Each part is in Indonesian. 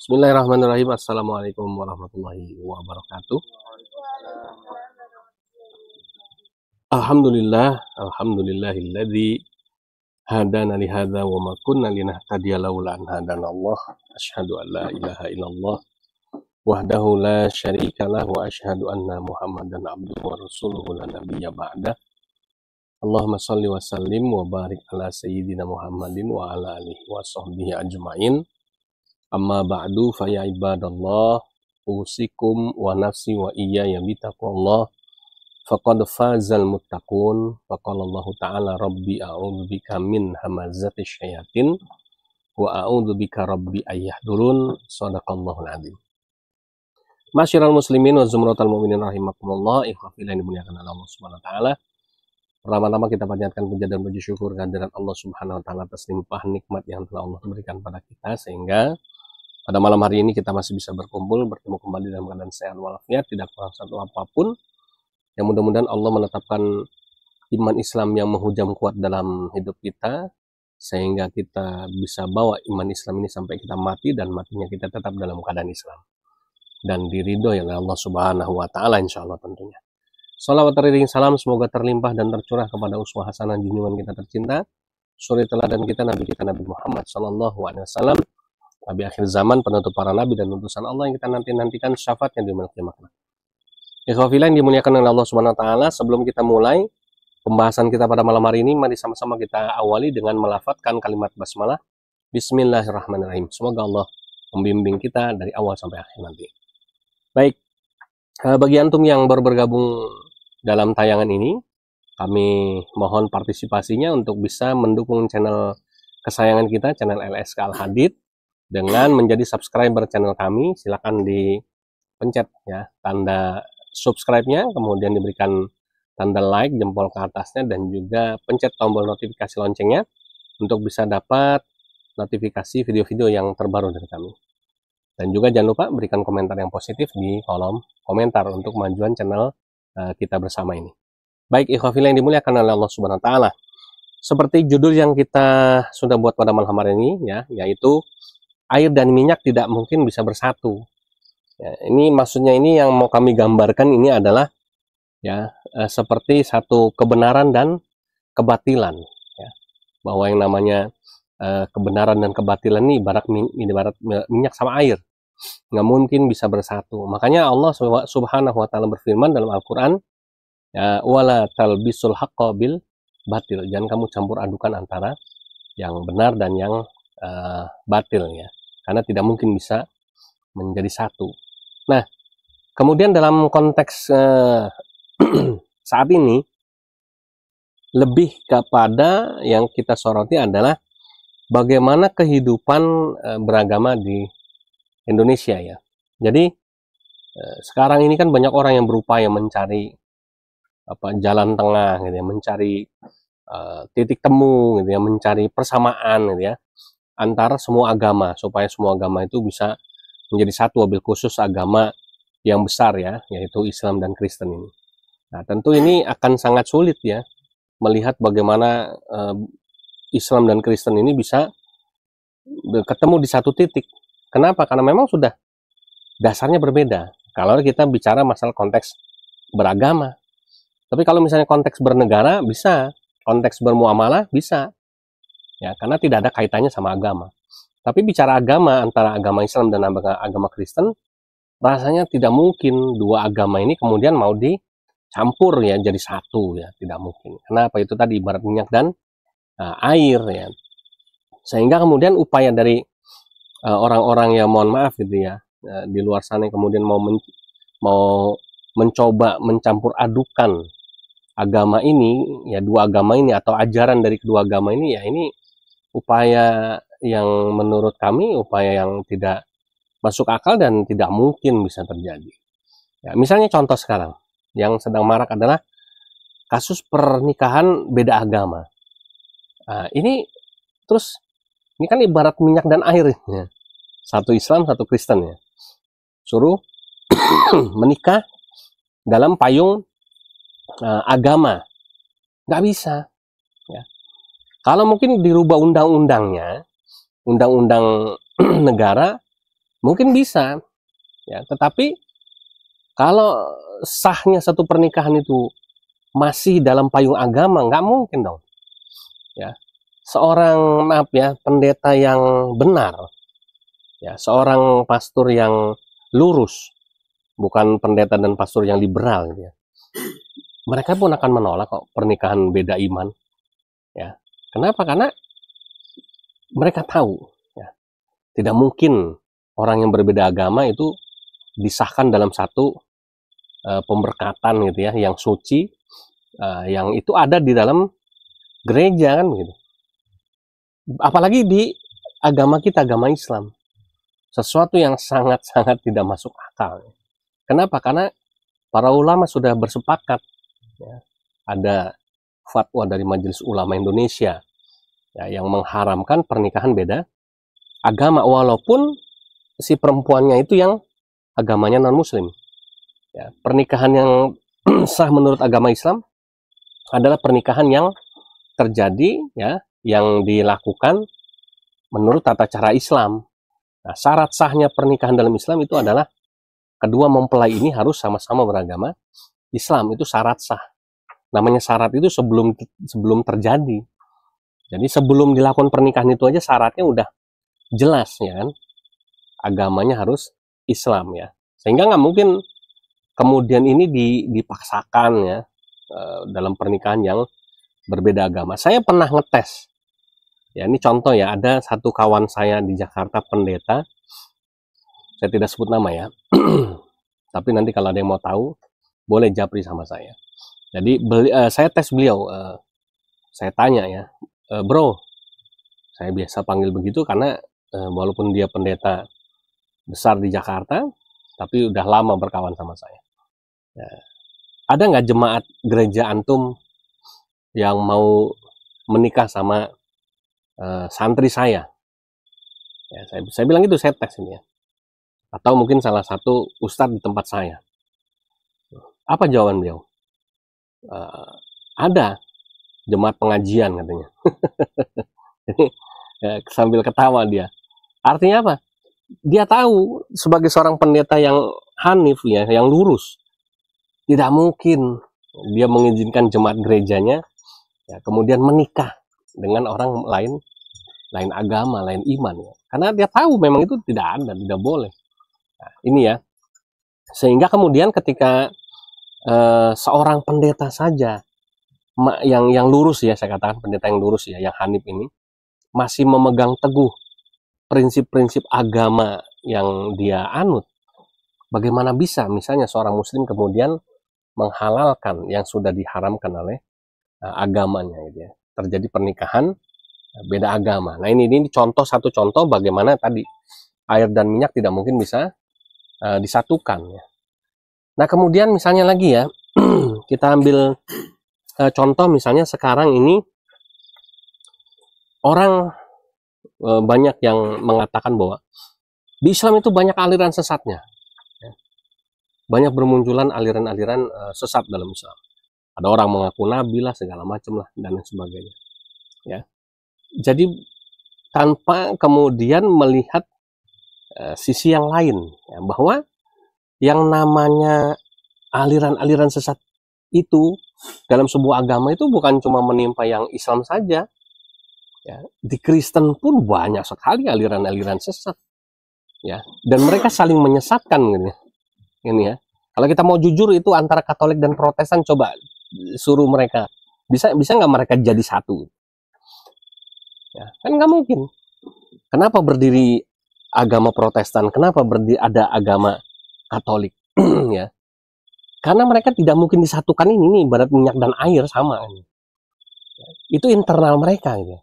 Bismillahirrahmanirrahim. Assalamualaikum warahmatullahi wabarakatuh. Alhamdulillahilladzi hadana li hadza wa ma kunna linahtadiya laula an hadanallah. Asyhadu an la ilaha illallah wahdahu la syarikalah wa asyhadu anna Muhammadan abduhu wa rasuluhu la nabiyya ba'da. Allahumma shalli wa sallim wa barik ala sayyidina Muhammadin wa ala alihi wa sahbihi ajma'in. Amma ba'du fa ya ibadallah, usikum wa nafsi wa iyaya bitaqwallah, faqad fazal muttaqun. Faqala Allah ta'ala rabbi a'udzubika min hamazati syayatin wa a'udzubika rabbi ayyahdurun. Shadaqallahul adzim. Masyiral muslimin wa zumratal mu'minin rahimakumullah, ikhwafillah yang dimuliakan Allah Subhanahu wa taala. Pertama-tama kita panjatkan puja dan puji syukur kehadirat Allah Subhanahu wa taala atas limpah nikmat yang telah Allah berikan pada kita, sehingga pada malam hari ini kita masih bisa berkumpul, bertemu kembali dalam keadaan sehat walafiat, tidak kurang satu apapun. Yang mudah-mudahan Allah menetapkan iman Islam yang menghujam kuat dalam hidup kita, sehingga kita bisa bawa iman Islam ini sampai kita mati, dan matinya kita tetap dalam keadaan Islam dan diridhoi oleh Allah Subhanahu wa taala insyaallah tentunya. Salawat teriring salam semoga terlimpah dan tercurah kepada uswah hasanah junjungan kita tercinta, suri teladan kita Nabi Muhammad sallallahu alaihi wasallam, Nabi akhir zaman, penutup para nabi dan utusan Allah yang kita nantikan syafaatnya di yaumil qiyamah. Ikhwafillah yang dimuliakan oleh Allah Subhanahu wa taala, sebelum kita mulai pembahasan kita pada malam hari ini, mari sama-sama kita awali dengan melafadzkan kalimat basmalah. Bismillahirrahmanirrahim. Semoga Allah membimbing kita dari awal sampai akhir nanti. Baik, bagi antum yang baru bergabung dalam tayangan ini, kami mohon partisipasinya untuk bisa mendukung channel kesayangan kita, channel LSK Al-Hadid, dengan menjadi subscriber channel kami. Silakan dipencet ya tanda subscribe-nya, kemudian diberikan tanda like, jempol ke atasnya, dan juga pencet tombol notifikasi loncengnya untuk bisa dapat notifikasi video-video yang terbaru dari kami. Dan juga jangan lupa berikan komentar yang positif di kolom komentar untuk kemajuan channel kita bersama ini. Baik, ikhwafillah yang dimuliakan oleh Allah Subhanahu wa taala. Seperti judul yang kita sudah buat pada malam hari ini ya, yaitu air dan minyak tidak mungkin bisa bersatu. Ya, ini maksudnya, ini yang mau kami gambarkan ini adalah ya seperti satu kebenaran dan kebatilan. Ya, bahwa yang namanya kebenaran dan kebatilan ini ibarat minyak sama air, nggak mungkin bisa bersatu. Makanya Allah Subhanahu wa taala berfirman dalam Al-Quran, ya, wala talbisul haqqa bil batil. Jangan kamu campur adukan antara yang benar dan yang batil ya, karena tidak mungkin bisa menjadi satu. Nah, kemudian dalam konteks saat ini, lebih kepada yang kita soroti adalah bagaimana kehidupan beragama di Indonesia ya. Jadi sekarang ini kan banyak orang yang berupaya mencari jalan tengah gitu ya, mencari titik temu gitu ya, mencari persamaan gitu ya antara semua agama, supaya semua agama itu bisa menjadi satu, wabil khusus agama yang besar ya, yaitu Islam dan Kristen ini. Nah, tentu ini akan sangat sulit ya melihat bagaimana Islam dan Kristen ini bisa ketemu di satu titik. Kenapa? Karena memang sudah dasarnya berbeda. Kalau kita bicara masalah konteks beragama, tapi kalau misalnya konteks bernegara bisa, konteks bermuamalah bisa. Ya, karena tidak ada kaitannya sama agama. Tapi bicara agama, antara agama Islam dan agama Kristen, rasanya tidak mungkin dua agama ini kemudian mau dicampur ya jadi satu ya, tidak mungkin. Kenapa? Itu tadi ibarat minyak dan air ya. Sehingga kemudian upaya dari orang-orang yang mohon maaf gitu ya, di luar sana yang kemudian mau mencoba mencampur adukan agama ini ya, dua agama ini atau ajaran dari kedua agama ini ya, ini upaya yang menurut kami upaya yang tidak masuk akal dan tidak mungkin bisa terjadi. Ya, misalnya contoh sekarang yang sedang marak adalah kasus pernikahan beda agama. Nah, ini terus ini kan ibarat minyak dan air ya. Satu Islam, satu Kristen ya. Suruh menikah dalam payung agama, nggak bisa. Ya. Kalau mungkin dirubah undang-undangnya, undang-undang negara, Mungkin bisa, ya. Tetapi kalau sahnya satu pernikahan itu masih dalam payung agama, nggak mungkin dong. Ya, seorang maaf ya pendeta yang benar, ya, seorang pastor yang lurus, bukan pendeta dan pastor yang liberal, gitu ya. Mereka pun akan menolak kok pernikahan beda iman, ya. Kenapa? Karena mereka tahu, ya, tidak mungkin orang yang berbeda agama itu disahkan dalam satu pemberkatan gitu ya, yang suci, yang itu ada di dalam gereja kan gitu. Apalagi di agama kita, agama Islam, sesuatu yang sangat-sangat tidak masuk akal. Kenapa? Karena para ulama sudah bersepakat, ya, ada fatwa dari Majelis Ulama Indonesia, ya, yang mengharamkan pernikahan beda agama, walaupun si perempuannya itu yang agamanya non-muslim. Ya, pernikahan yang sah menurut agama Islam adalah pernikahan yang terjadi, ya, yang dilakukan menurut tata cara Islam. Nah, syarat sahnya pernikahan dalam Islam itu adalah kedua mempelai ini harus sama-sama beragama Islam. Itu syarat sah. Namanya syarat itu sebelum terjadi. Jadi sebelum dilakukan pernikahan itu aja syaratnya udah jelas, ya kan? Agamanya harus Islam, ya. Sehingga nggak mungkin kemudian ini dipaksakan, ya, dalam pernikahan yang berbeda agama. Saya pernah ngetes, ya, ini contoh ya, ada satu kawan saya di Jakarta pendeta, saya tidak sebut nama ya, tapi nanti kalau ada yang mau tahu boleh japri sama saya. Jadi saya tes beliau, saya tanya ya, bro, saya biasa panggil begitu karena walaupun dia pendeta besar di Jakarta, tapi udah lama berkawan sama saya. Ya, ada nggak jemaat gereja antum yang mau menikah sama santri saya? Ya, saya bilang gitu, saya tes ini ya. Atau mungkin salah satu ustadz di tempat saya. Apa jawaban beliau? Ada jemaat pengajian katanya. Jadi sambil ketawa dia. Artinya apa? Dia tahu sebagai seorang pendeta yang hanif, ya, yang lurus, tidak mungkin dia mengizinkan jemaat gerejanya, ya, kemudian menikah dengan orang lain agama, lain iman, ya. Karena dia tahu memang itu tidak ada, tidak boleh. Nah, ini ya, sehingga kemudian ketika seorang pendeta saja yang lurus, ya, saya katakan pendeta yang lurus, ya, yang hanif ini masih memegang teguh prinsip-prinsip agama yang dia anut, bagaimana bisa misalnya seorang muslim kemudian menghalalkan yang sudah diharamkan oleh agamanya, gitu ya. Terjadi pernikahan beda agama. Nah, ini satu contoh bagaimana tadi air dan minyak tidak mungkin bisa disatukan, ya. Nah, kemudian misalnya lagi, ya, kita ambil contoh misalnya sekarang ini orang banyak yang mengatakan bahwa di Islam itu banyak aliran sesatnya, ya. Banyak bermunculan aliran-aliran sesat dalam Islam. Ada orang mengaku nabi lah, segala macam lah, dan lain sebagainya, ya. Jadi tanpa kemudian melihat sisi yang lain, ya, bahwa yang namanya aliran-aliran sesat itu dalam sebuah agama itu bukan cuma menimpa yang Islam saja, ya. Di Kristen pun banyak sekali aliran-aliran sesat, ya, dan mereka saling menyesatkan, gitu, ini ya. Kalau kita mau jujur itu antara Katolik dan Protestan, coba suruh mereka bisa nggak mereka jadi satu, ya, kan nggak mungkin. Kenapa berdiri agama Protestan, kenapa ada agama Katolik? Ya, karena mereka tidak mungkin disatukan. Ini ibarat minyak dan air, sama ini. Itu internal mereka, gitu.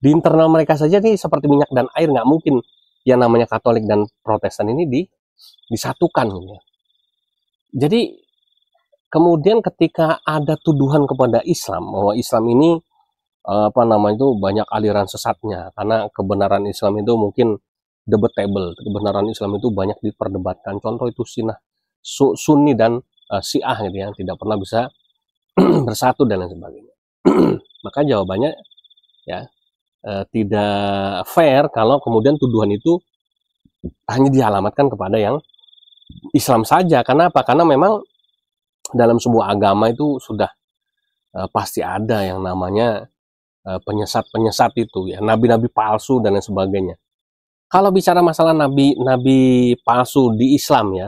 Di internal mereka saja nih seperti minyak dan air, nggak mungkin yang namanya Katolik dan Protestan ini disatukan, gitu. Jadi kemudian ketika ada tuduhan kepada Islam bahwa Islam ini itu banyak aliran sesatnya, karena kebenaran Islam itu mungkin debatable, kebenaran Islam itu banyak diperdebatkan. Contoh itu Sunni dan Syiah, gitu, yang tidak pernah bisa bersatu dan lain sebagainya. Maka jawabannya, ya, tidak fair kalau kemudian tuduhan itu hanya dialamatkan kepada yang Islam saja. Kenapa? Karena memang dalam sebuah agama itu sudah pasti ada yang namanya penyesat-penyesat itu ya, nabi-nabi palsu dan lain sebagainya. Kalau bicara masalah nabi palsu di Islam ya,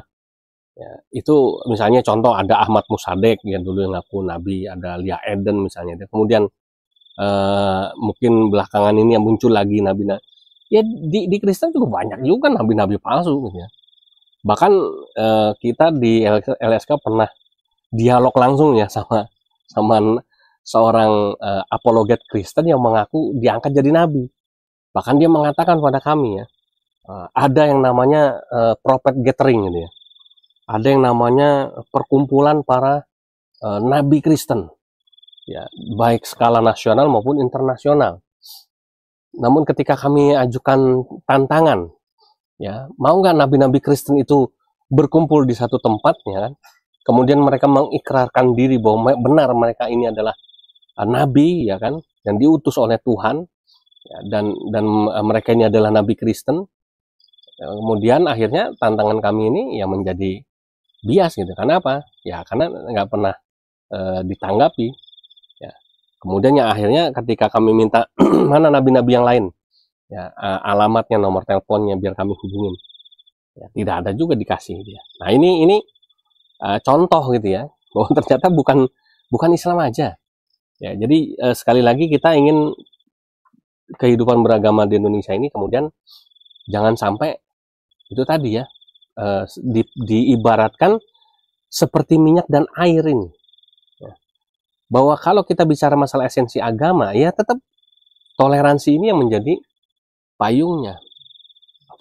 itu misalnya contoh ada Ahmad Musadek ya dulu yang ngaku nabi, ada Lia Eden misalnya. Kemudian mungkin belakangan ini yang muncul lagi nabi ya di Kristen juga banyak juga nabi-nabi palsu gitu ya. Bahkan kita di LSK pernah dialog langsung ya sama seorang apologet Kristen yang mengaku diangkat jadi nabi. Bahkan dia mengatakan pada kami ya, ada yang namanya prophet gathering gitu ya. Ada yang namanya perkumpulan para nabi Kristen. Ya, baik skala nasional maupun internasional. Namun ketika kami ajukan tantangan, ya mau nggak nabi-nabi Kristen itu berkumpul di satu tempat ya kan? Kemudian mereka mengikrarkan diri bahwa benar mereka ini adalah nabi ya kan, yang diutus oleh Tuhan ya, dan mereka ini adalah nabi Kristen. Kemudian akhirnya tantangan kami ini yang menjadi bias gitu. Kenapa? Ya karena nggak pernah ditanggapi. Ya. Kemudian ya akhirnya ketika kami minta mana nabi-nabi yang lain, ya alamatnya, nomor teleponnya biar kami hubungin, ya, tidak ada juga dikasih dia. Nah ini contoh gitu ya, bahwa ternyata bukan Islam aja. Ya, jadi sekali lagi kita ingin kehidupan beragama di Indonesia ini kemudian jangan sampai itu tadi ya diibaratkan seperti minyak dan air ini. Ya. Bahwa kalau kita bicara masalah esensi agama, ya tetap toleransi ini yang menjadi payungnya.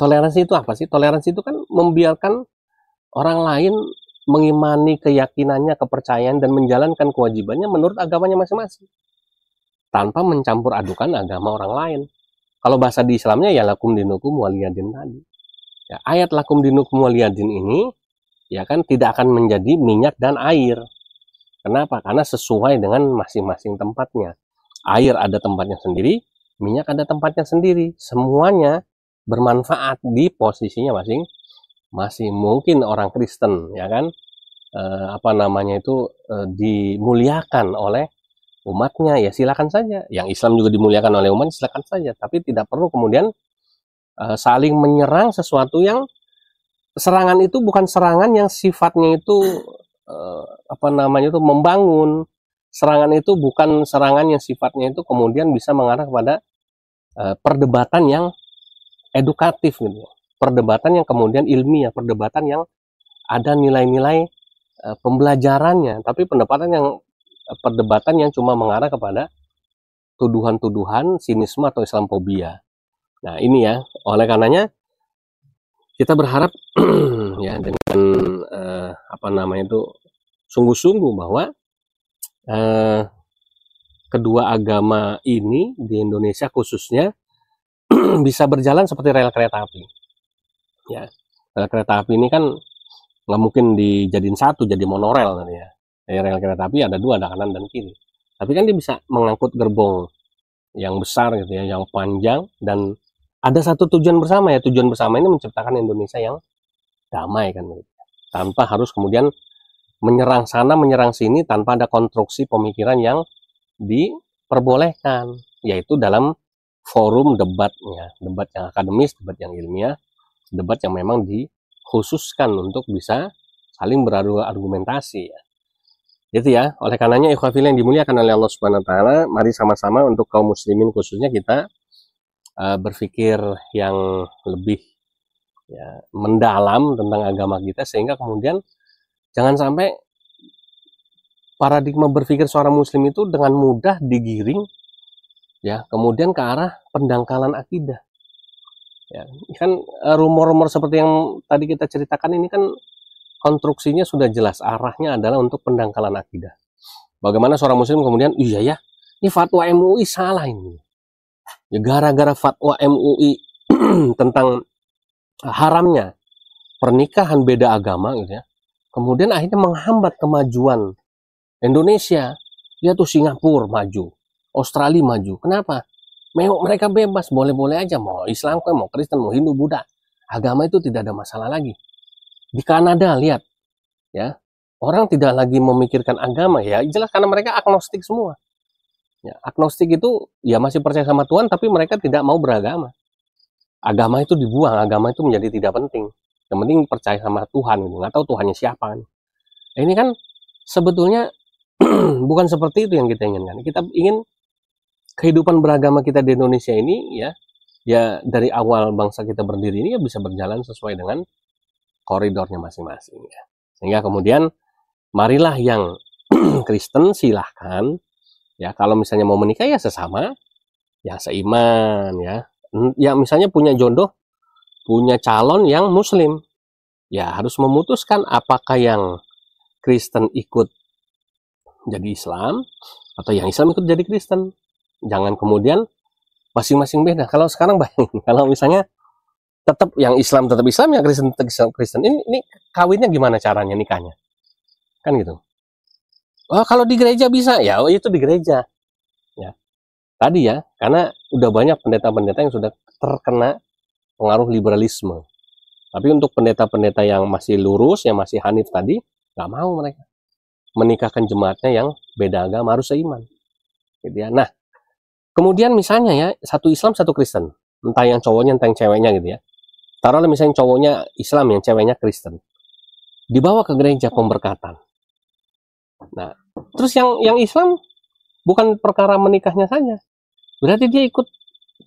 Toleransi itu apa sih? Toleransi itu kan membiarkan orang lain mengimani keyakinannya, kepercayaan, dan menjalankan kewajibannya menurut agamanya masing-masing. Tanpa mencampur adukan agama orang lain. Kalau bahasa di Islamnya ya lakum dinukum waliyadin tadi. Ya, ayat lakum dinukum waliyadin ini ya kan tidak akan menjadi minyak dan air. Kenapa? Karena sesuai dengan masing-masing tempatnya. Air ada tempatnya sendiri, minyak ada tempatnya sendiri. Semuanya bermanfaat di posisinya masing-masing. Mungkin orang Kristen ya kan dimuliakan oleh umatnya, ya silakan saja. Yang Islam juga dimuliakan oleh umat, silakan saja. Tapi tidak perlu kemudian saling menyerang sesuatu yang serangan itu bukan serangan yang sifatnya itu membangun. Serangan itu bukan serangan yang sifatnya itu kemudian bisa mengarah kepada perdebatan yang edukatif gitu. Perdebatan yang kemudian ilmiah, perdebatan yang ada nilai-nilai pembelajarannya, tapi perdebatan yang cuma mengarah kepada tuduhan-tuduhan, sinisme atau Islamofobia. Nah ini ya, oleh karenanya kita berharap ya dengan sungguh-sungguh bahwa kedua agama ini di Indonesia khususnya bisa berjalan seperti rel kereta api. Ya, rel kereta api ini kan nggak mungkin dijadiin satu jadi monorel ya. Rel kereta api ada dua, ada kanan dan kiri. Tapi kan dia bisa mengangkut gerbong yang besar gitu ya, yang panjang, dan ada satu tujuan bersama ya. Tujuan bersama ini menciptakan Indonesia yang damai kan, tanpa harus kemudian menyerang sana menyerang sini tanpa ada konstruksi pemikiran yang diperbolehkan, yaitu dalam forum debatnya, debat yang akademis, debat yang ilmiah, debat yang memang dikhususkan untuk bisa saling berargumentasi ya. Itu ya, oleh karenanya ikhwah fillah yang dimuliakan oleh Allah Subhanahu wa taala, mari sama-sama untuk kaum muslimin khususnya kita berpikir yang lebih ya, mendalam tentang agama kita, sehingga kemudian jangan sampai paradigma berpikir seorang muslim itu dengan mudah digiring ya kemudian ke arah pendangkalan akidah. Ya, kan rumor-rumor seperti yang tadi kita ceritakan ini kan konstruksinya sudah jelas, arahnya adalah untuk pendangkalan akidah. Bagaimana seorang muslim kemudian, iya ya, ini fatwa MUI salah ini. Ya, gara-gara fatwa MUI tentang haramnya pernikahan beda agama gitu ya. Kemudian akhirnya menghambat kemajuan Indonesia. Dia tuh Singapura maju, Australia maju. Kenapa? Mereka bebas, boleh-boleh aja, mau Islam, mau Kristen, mau Hindu, Buddha. agama itu tidak ada masalah lagi. Di Kanada lihat, ya, orang tidak lagi memikirkan agama, ya jelas karena mereka agnostik semua. Ya, agnostik itu ya masih percaya sama Tuhan, tapi mereka tidak mau beragama. Agama itu dibuang, agama itu menjadi tidak penting. Yang penting percaya sama Tuhan, nggak tahu Tuhannya siapa. Ini kan sebetulnya bukan seperti itu yang kita inginkan. Kita ingin kehidupan beragama kita di Indonesia ini ya dari awal bangsa kita berdiri ini ya bisa berjalan sesuai dengan koridornya masing-masing ya. Sehingga kemudian marilah yang Kristen silahkan ya, kalau misalnya mau menikah ya sesama, ya seiman ya. Ya misalnya punya jodoh, punya calon yang Muslim, ya harus memutuskan apakah yang Kristen ikut jadi Islam atau yang Islam ikut jadi Kristen. Jangan kemudian masing-masing beda. Kalau sekarang bayangin, kalau misalnya tetap yang Islam tetap Islam, yang Kristen tetap Kristen, ini kawinnya gimana caranya nikahnya? Kan gitu. Oh, kalau di gereja bisa ya, itu di gereja. Ya. Tadi ya, karena udah banyak pendeta-pendeta yang sudah terkena pengaruh liberalisme. Tapi untuk pendeta-pendeta yang masih lurus, yang masih hanif tadi, nggak mau mereka menikahkan jemaatnya yang beda agama, harus seiman. Gitu ya. Nah, kemudian misalnya ya, satu Islam, satu Kristen. Entah yang cowoknya, entah yang ceweknya gitu ya. Taruhlah misalnya cowoknya Islam, yang ceweknya Kristen. Dibawa ke gereja pemberkatan. Nah, terus yang Islam bukan perkara menikahnya saja. Berarti dia ikut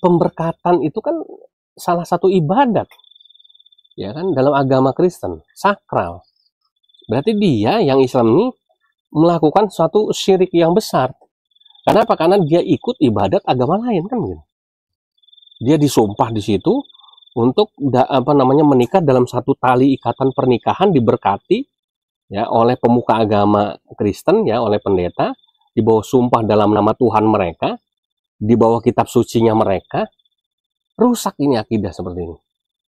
pemberkatan, itu kan salah satu ibadat. Ya kan, dalam agama Kristen, sakral. Berarti dia yang Islam ini melakukan suatu syirik yang besar. Kenapa? Karena dia ikut ibadat agama lain kan begitu. Dia disumpah di situ untuk menikah dalam satu tali ikatan pernikahan, diberkati ya oleh pemuka agama Kristen ya, oleh pendeta, di bawah sumpah dalam nama Tuhan mereka, di bawah kitab sucinya mereka. Rusak ini akidah seperti ini.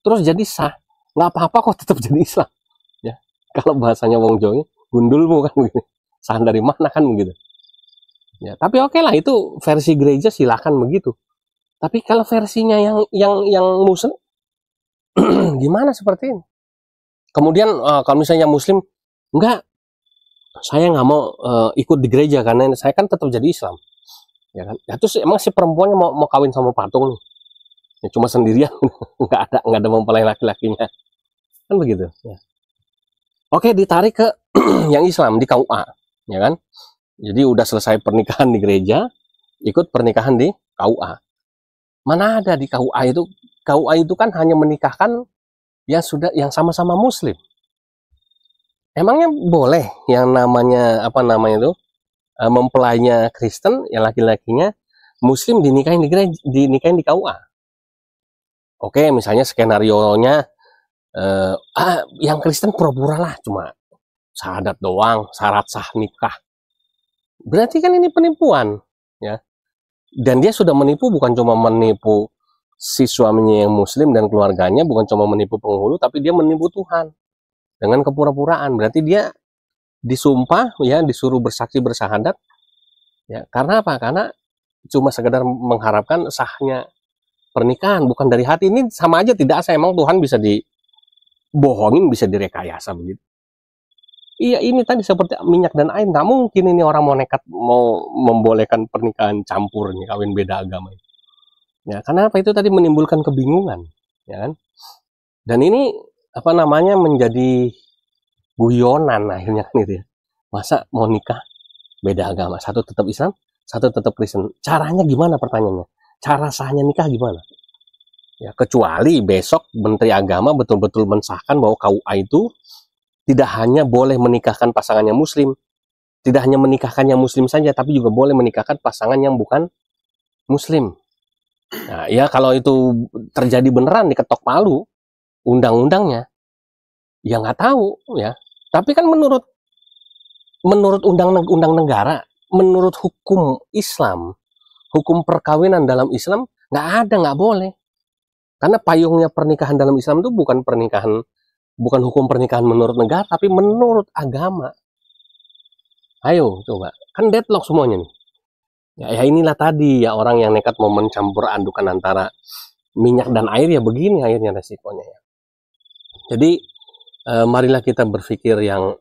Terus jadi sah, nggak apa-apa kok tetap jadi Islam. Ya, kalau bahasanya wong Jawa, gundulmu kan begini. Sah dari mana kan begitu. Ya, tapi oke lah, itu versi gereja silahkan begitu. Tapi kalau versinya yang Muslim, gimana seperti ini? Kemudian kalau misalnya Muslim, enggak, saya nggak mau ikut di gereja karena saya kan tetap jadi Islam. Ya kan? Ya, terus emang si perempuannya mau kawin sama patung nih? Ya, cuma sendirian, nggak ada mempelai laki-lakinya, kan begitu. Ya. Oke, ditarik ke yang Islam di KUA, ya kan? Jadi udah selesai pernikahan di gereja, ikut pernikahan di KUA. Mana ada di KUA itu? KUA itu kan hanya menikahkan yang sama-sama Muslim. Emangnya boleh yang namanya mempelainya Kristen, yang laki-lakinya Muslim dinikahin di gereja, dinikahin di KUA? Oke, misalnya skenario-nya yang Kristen pura-pura lah, cuma syahadat doang, syarat sah nikah. Berarti kan ini penipuan, ya. Dan dia sudah menipu, bukan cuma menipu si suaminya yang Muslim dan keluarganya, bukan cuma menipu penghulu, tapi dia menipu Tuhan dengan kepura-puraan. Berarti dia disumpah, ya, disuruh bersaksi bersyahadat, ya. Karena apa? Karena cuma sekedar mengharapkan sahnya pernikahan, bukan dari hati. Ini sama aja tidak sah. Emang Tuhan bisa dibohongin, bisa direkayasa begitu? Iya, ini tadi seperti minyak dan air. Nggak mungkin ini orang mau nekat mau membolehkan pernikahan campur nih, kawin beda agama. Ya, karena apa? Itu tadi menimbulkan kebingungan, ya kan? Dan ini menjadi guyonan akhirnya kan itu ya. Masa mau nikah beda agama, satu tetap Islam, satu tetap Kristen. Caranya gimana pertanyaannya? Cara sahnya nikah gimana? Ya, kecuali besok Menteri Agama betul-betul mensahkan bahwa KUA itu tidak hanya boleh menikahkan pasangan yang Muslim, tidak hanya menikahkan yang Muslim saja, tapi juga boleh menikahkan pasangan yang bukan Muslim. Nah, ya kalau itu terjadi beneran diketok palu undang-undangnya, ya nggak tahu ya. Tapi kan menurut undang negara, menurut hukum Islam, hukum perkawinan dalam Islam nggak boleh. Karena payungnya pernikahan dalam Islam itu bukan hukum pernikahan menurut negara, tapi menurut agama. Ayo coba, kan deadlock semuanya nih. Ya inilah tadi ya, orang yang nekat mau mencampur adukan antara minyak dan air, ya begini akhirnya resikonya ya. Jadi marilah kita berpikir yang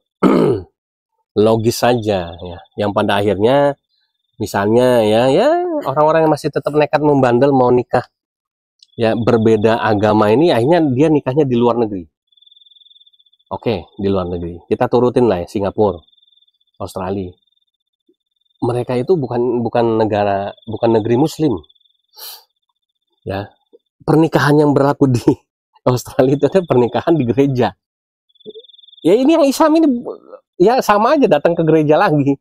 logis saja ya, yang pada akhirnya misalnya ya orang-orang yang masih tetap nekat membandel mau nikah ya berbeda agama ini, akhirnya dia nikahnya di luar negeri. Oke, di luar negeri kita turutin lah ya, Singapura, Australia, mereka itu bukan negeri muslim ya. Pernikahan yang berlaku di Australia itu adalah pernikahan di gereja. Ya ini yang Islam ini ya sama aja datang ke gereja lagi.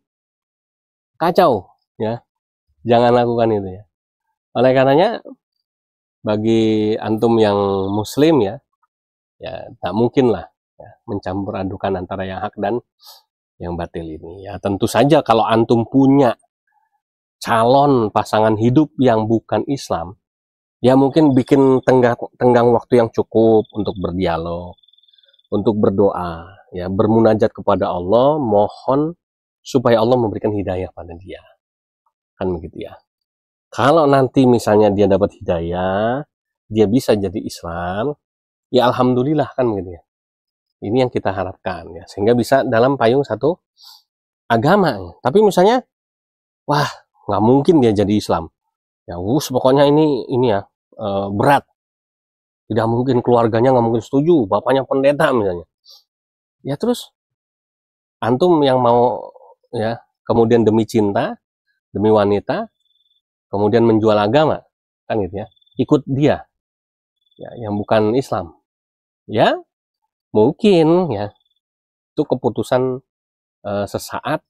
Kacau ya. Jangan lakukan itu ya. Oleh karenanya bagi antum yang muslim ya tak mungkin lah ya, mencampur adukan antara yang hak dan yang batil ini. Ya tentu saja kalau antum punya calon pasangan hidup yang bukan Islam, ya mungkin bikin tenggang waktu yang cukup untuk berdialog, untuk berdoa, ya bermunajat kepada Allah, mohon supaya Allah memberikan hidayah pada dia. Kan begitu ya. Kalau nanti misalnya dia dapat hidayah, dia bisa jadi Islam, ya alhamdulillah kan begitu ya. Ini yang kita harapkan ya, sehingga bisa dalam payung satu agama. Tapi misalnya, wah nggak mungkin dia jadi Islam. Ya pokoknya ini ya berat. Tidak mungkin, keluarganya nggak mungkin setuju, bapaknya pendeta misalnya. Ya terus antum yang mau ya kemudian demi cinta, demi wanita, kemudian menjual agama, kan gitu ya, ikut dia ya yang bukan Islam. Ya mungkin ya itu keputusan sesaat,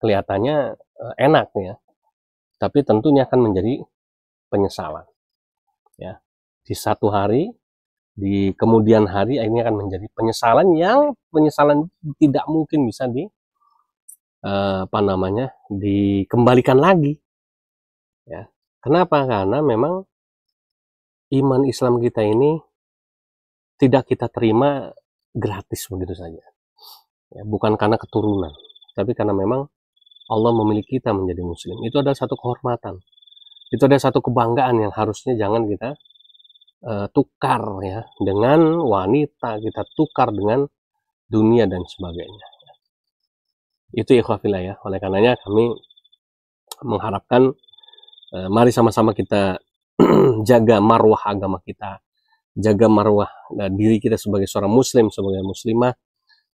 kelihatannya enak ya, tapi tentunya akan menjadi penyesalan ya. Di satu hari, di kemudian hari ini akan menjadi penyesalan yang tidak mungkin bisa dikembalikan lagi ya. Kenapa? Karena memang iman Islam kita ini tidak kita terima gratis begitu saja ya, bukan karena keturunan, tapi karena memang Allah memilih kita menjadi muslim. Itu adalah satu kehormatan, itu adalah satu kebanggaan yang harusnya jangan kita tukar ya dengan wanita, kita tukar dengan dunia dan sebagainya. Itu ikhwafillah ya. Oleh karenanya kami mengharapkan mari sama-sama kita jaga marwah agama kita, jaga marwah diri kita sebagai seorang muslim, sebagai muslimah.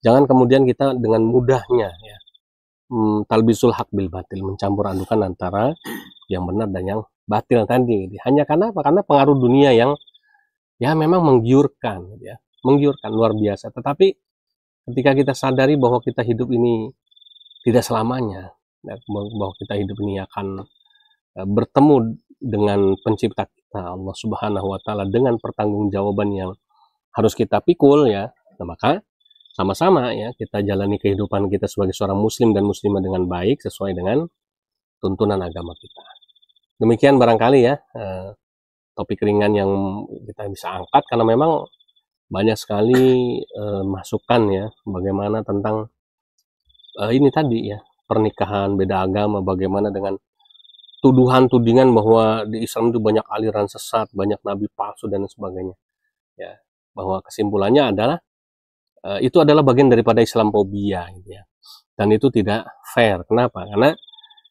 Jangan kemudian kita dengan mudahnya ya talbisul haq bil batil, mencampur adukan antara yang benar dan yang batil tadi. Hanya karena apa? Karena pengaruh dunia yang ya memang menggiurkan ya, menggiurkan luar biasa. Tetapi ketika kita sadari bahwa kita hidup ini tidak selamanya, bahwa kita hidup ini akan bertemu dengan pencipta kita Allah Subhanahu wa taala dengan pertanggungjawaban yang harus kita pikul ya. Nah, maka sama-sama ya kita jalani kehidupan kita sebagai seorang muslim dan muslimah dengan baik sesuai dengan tuntunan agama kita. Demikian barangkali ya topik ringan yang kita bisa angkat, karena memang banyak sekali masukan ya bagaimana tentang ini tadi ya, pernikahan beda agama, bagaimana dengan tuduhan-tudingan bahwa di Islam itu banyak aliran sesat, banyak nabi palsu dan sebagainya ya, bahwa kesimpulannya adalah itu adalah bagian daripada Islamophobia gitu ya, dan itu tidak fair. Kenapa? Karena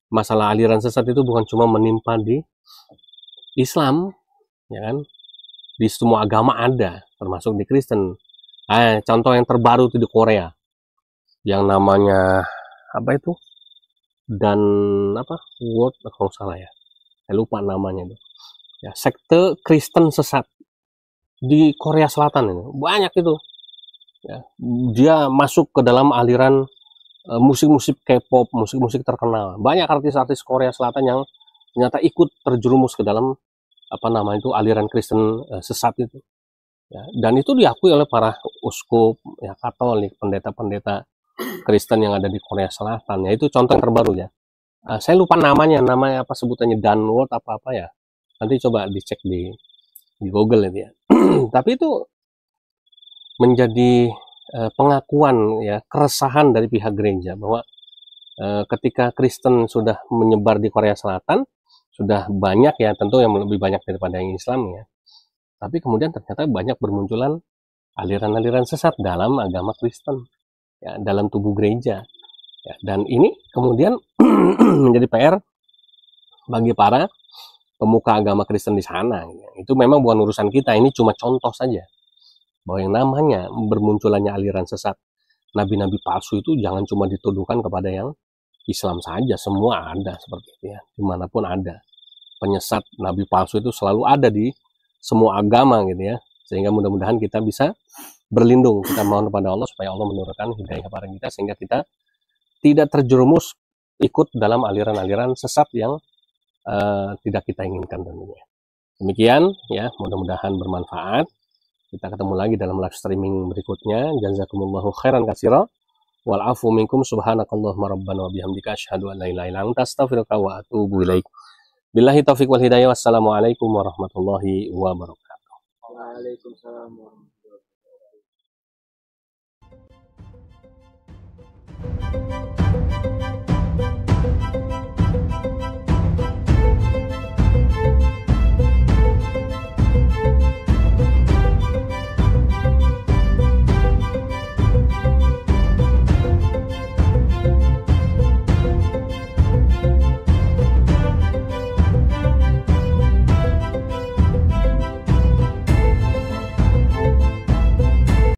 masalah aliran sesat itu bukan cuma menimpa di Islam ya kan, di semua agama ada, termasuk di Kristen. Contoh yang terbaru itu di Korea yang namanya apa itu, dan apa World kalau salah ya, saya lupa namanya itu ya, sekte Kristen sesat di Korea Selatan ini banyak itu ya. Dia masuk ke dalam aliran musik-musik K-pop, musik-musik terkenal. Banyak artis-artis Korea Selatan yang ternyata ikut terjerumus ke dalam apa namanya itu aliran Kristen sesat itu ya. Dan itu diakui oleh para uskup ya, Katolik, pendeta-pendeta Kristen yang ada di Korea Selatan ya. Itu contoh yang terbaru ya. Saya lupa namanya apa sebutannya, Danword apa ya, nanti coba dicek di Google itu ya. Tapi itu menjadi pengakuan ya, keresahan dari pihak gereja bahwa ketika Kristen sudah menyebar di Korea Selatan, sudah banyak ya, tentu yang lebih banyak daripada yang Islam ya, tapi kemudian ternyata banyak bermunculan aliran-aliran sesat dalam agama Kristen, ya, dalam tubuh gereja. Ya, dan ini kemudian menjadi PR bagi para pemuka agama Kristen di sana. Itu memang bukan urusan kita, ini cuma contoh saja bahwa yang namanya bermunculannya aliran sesat, nabi-nabi palsu itu jangan cuma dituduhkan kepada yang Islam saja, semua ada seperti itu ya, dimanapun ada. Penyesat nabi palsu itu selalu ada di semua agama gitu ya, sehingga mudah-mudahan kita bisa berlindung, kita mohon kepada Allah supaya Allah menurunkan hidayah kepada kita sehingga kita tidak terjerumus ikut dalam aliran-aliran sesat yang tidak kita inginkan tentunya. Demikian ya, mudah-mudahan bermanfaat. Kita ketemu lagi dalam live streaming berikutnya. Jazakumullahu khairan katsira. Wal afu minkum subhanakallahumma rabbana wa bihamdika asyhadu an la ilaha illa anta astaghfiruka wa atubu ilaik. Billahi taufiq wal hidayah. Wassalamualaikum warahmatullahi wabarakatuh. Waalaikumsalam warahmatullahi wabarakatuh.